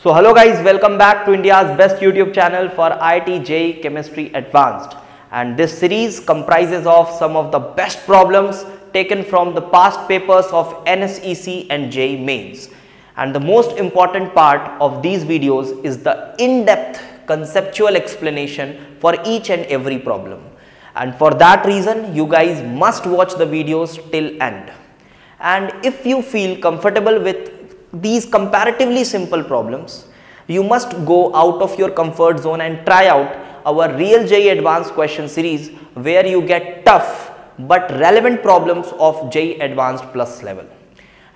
So hello guys, welcome back to India's best YouTube channel for IIT JEE Chemistry Advanced, and this series comprises of some of the best problems taken from the past papers of NSEC and JEE Mains. And the most important part of these videos is the in-depth conceptual explanation for each and every problem. And for that reason, you guys must watch the videos till end. And if you feel comfortable with these comparatively simple problems, you must go out of your comfort zone and try out our real JEE Advanced question series, where you get tough but relevant problems of JEE Advanced Plus level.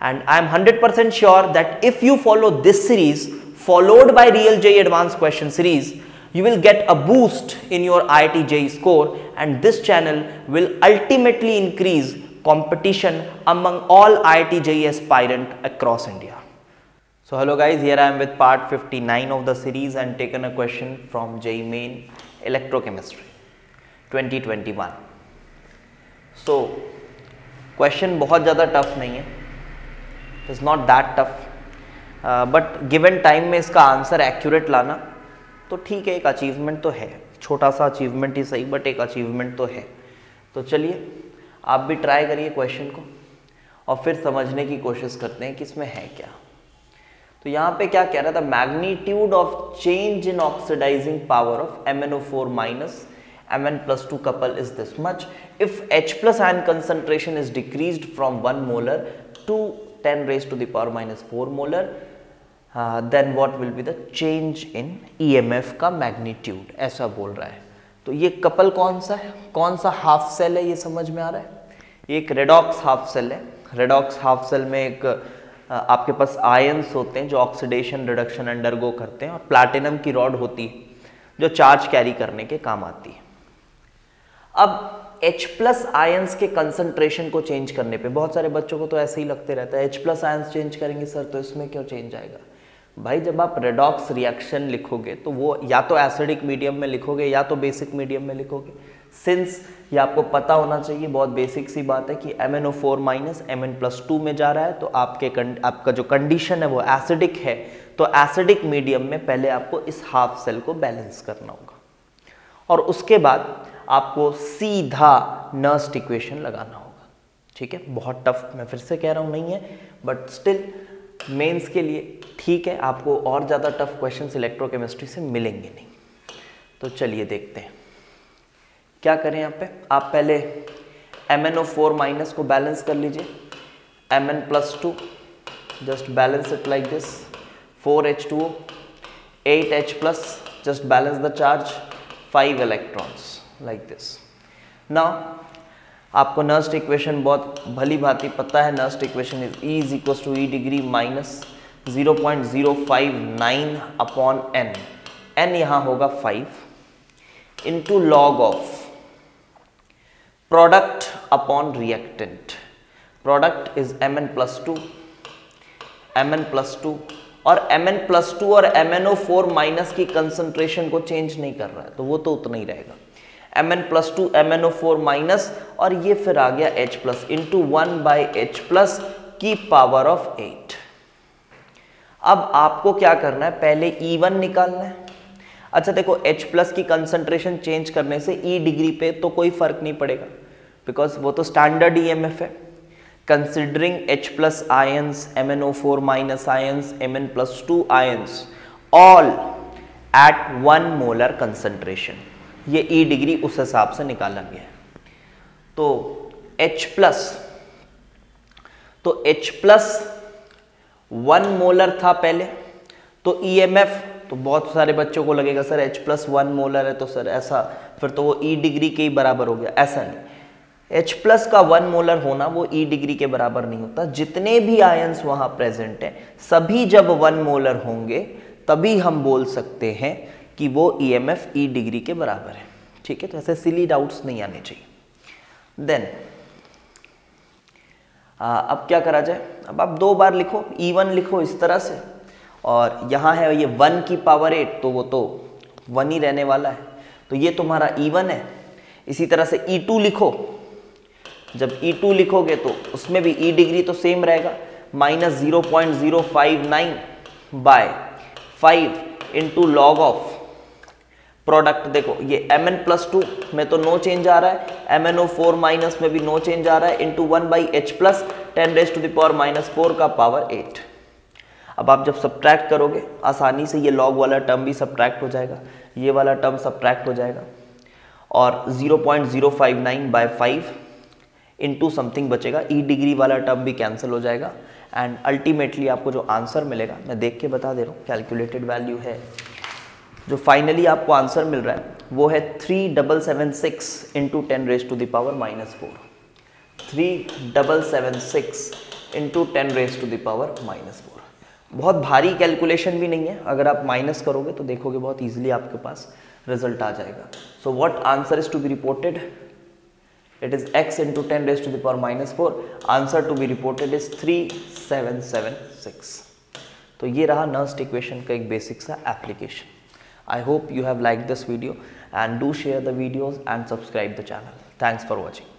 And I am 100% sure that if you follow this series followed by real JEE Advanced question series, you will get a boost in your IIT JEE score, and this channel will ultimately increase competition among all IIT JEE aspirants across India. So hello guys, here I am with part 59 of the series and taken a question from JEE Main Electrochemistry 2021. So question बहुत ज़्यादा tough नहीं है, it is not that tough, but given time में इसका answer accurate लाना तो ठीक है, एक अचीवमेंट तो है, छोटा सा अचीवमेंट ही सही बट एक अचीवमेंट तो है. तो चलिए आप भी ट्राई करिए क्वेश्चन को और फिर समझने की कोशिश करते हैं कि इसमें है क्या. तो यहाँ पे क्या कह रहा था, magnitude of change in oxidising power of MnO4 minus Mn+2 couple is this much. If H plus ion concentration is decreased from 1 molar to 10 raised to the power minus 4 molar, then what will be the change in EMF का magnitude, ऐसा बोल रहा है. तो ये couple कौन सा है, कौन सा हाफ सेल है, ये समझ में आ रहा है. ये एक रेडॉक्स हाफ सेल है. रेडॉक्स हाफ सेल में एक आपके पास आयंस होते हैं जो ऑक्सीडेशन रिडक्शन अंडरगो करते हैं, और प्लैटिनम की रॉड होती है जो चार्ज कैरी करने के काम आती है. अब H प्लस आयंस के कंसंट्रेशन को चेंज करने पे बहुत सारे बच्चों को तो ऐसे ही लगते रहता है, H प्लस आयंस चेंज करेंगे सर तो इसमें क्यों चेंज आएगा. भाई जब आप रेडॉक्स रिएक्शन लिखोगे तो वो या तो एसिडिक मीडियम में लिखोगे या तो बेसिक मीडियम में लिखोगे. सिंस ये आपको पता होना चाहिए, बहुत बेसिक सी बात है कि MnO4 माइनस Mn+2 में जा रहा है, तो आपका जो कंडीशन है वो एसिडिक है, तो एसिडिक मीडियम में पहले आपको इस हाफ सेल को बैलेंस करना होगा और उसके बाद आपको सीधा नर्स्ट इक्वेशन लगाना होगा. ठीक है, बहुत टफ मैं फिर से कह रहा हूँ नहीं है, बट स्टिल मेंस के लिए ठीक है, आपको और ज़्यादा टफ क्वेश्चंस इलेक्ट्रोकेमिस्ट्री से मिलेंगे नहीं. तो चलिए देखते हैं क्या करें. यहाँ पे आप पहले MnO4 माइनस को बैलेंस कर लीजिए. Mn+2 just balance it like this. 4H2O, 8H plus just balance the charge, 5 electrons like this. Now आपको नर्स्ट इक्वेशन बहुत भली भांति पता है. Nernst equation is E is equal to E degree minus 0.059 upon n. n यहाँ होगा 5 into log of product upon reactant. Product is Mn+2 और Mn+2 और MnO4 माइनस की कंसंट्रेशन को चेंज नहीं कर रहा है, तो वो तो उतना ही रहेगा. Mn+2 MnO4 माइनस और ये फिर आ गया H plus into 1/H plus की पावर ऑफ 8. अब आपको क्या करना है, पहले E1 निकालना है. अच्छा देखो, H प्लस की कंसंट्रेशन चेंज करने से E डिग्री पे तो कोई फर्क नहीं पड़ेगा, बिकॉज वो तो स्टैंडर्ड EMF है. Considering H plus ions, MnO4 minus ions, Mn+2 ions all at 1 molar concentration, ये E डिग्री उस हिसाब से निकाला गया है. तो H प्लस 1 मोलर था पहले, तो EMF तो बहुत सारे बच्चों को लगेगा सर H प्लस 1 मोलर है तो सर ऐसा फिर तो वो E डिग्री के ही बराबर हो गया. ऐसा नहीं, H प्लस का 1 मोलर होना वो E डिग्री के बराबर नहीं होता. जितने भी आयंस वहां प्रेजेंट हैं सभी जब 1 मोलर होंगे तभी हम बोल सकते हैं कि वो EMF E डिग्री के बराबर है. ठीक है, तो ऐसे सिली डाउट्स नहीं आने चाहिए. देन अब क्या करा जाए, अब आप 2 बार लिखो. E1 लिखो इस तरह से, और यहाँ है ये 1 की पावर 8, तो वो तो 1 ही रहने वाला है, तो ये तुम्हारा E1 है. इसी तरह से E2 लिखो. जब E2 लिखोगे तो उसमें भी E डिग्री तो सेम रहेगा, -0.059 by 5 into log of product, देखो ये Mn+2 में तो नो चेंज आ रहा है, MnO4 माइनस में भी नो चेंज आ रहा है, इंटू 1/H प्लस 10⁻⁻⁴ का पावर 8। अब आप जब सब्ट्रैक्ट करोगे आसानी से ये लॉग वाला टर्म भी सब्ट्रैक्ट हो जाएगा, ये वाला टर्म सब्ट्रैक्ट हो जाएगा, और 0.059/5 इंटू समथिंग बचेगा, ई डिग्री वाला टर्म भी कैंसिल हो जाएगा, एंड अल्टीमेटली आपको जो आंसर मिलेगा, मैं देख के बता दे रहा हूँ, कैलकुलेटेड वैल्यू है, जो फाइनली आपको आंसर मिल रहा है वो है 3776 इंटू 10⁻⁻⁴। 3776 इंटू 10⁻⁻⁴। बहुत भारी कैलकुलेशन भी नहीं है, अगर आप माइनस करोगे तो देखोगे बहुत इजीली आपके पास रिजल्ट आ जाएगा। So what answer is to be reported, it is x into 10⁻⁻⁴, answer to be reported is 3776। तो ये रहा नर्स्ट इक्वेशन का एक बेसिक सा application. I hope you have liked this video and do share the videos and subscribe the channel. Thanks for watching.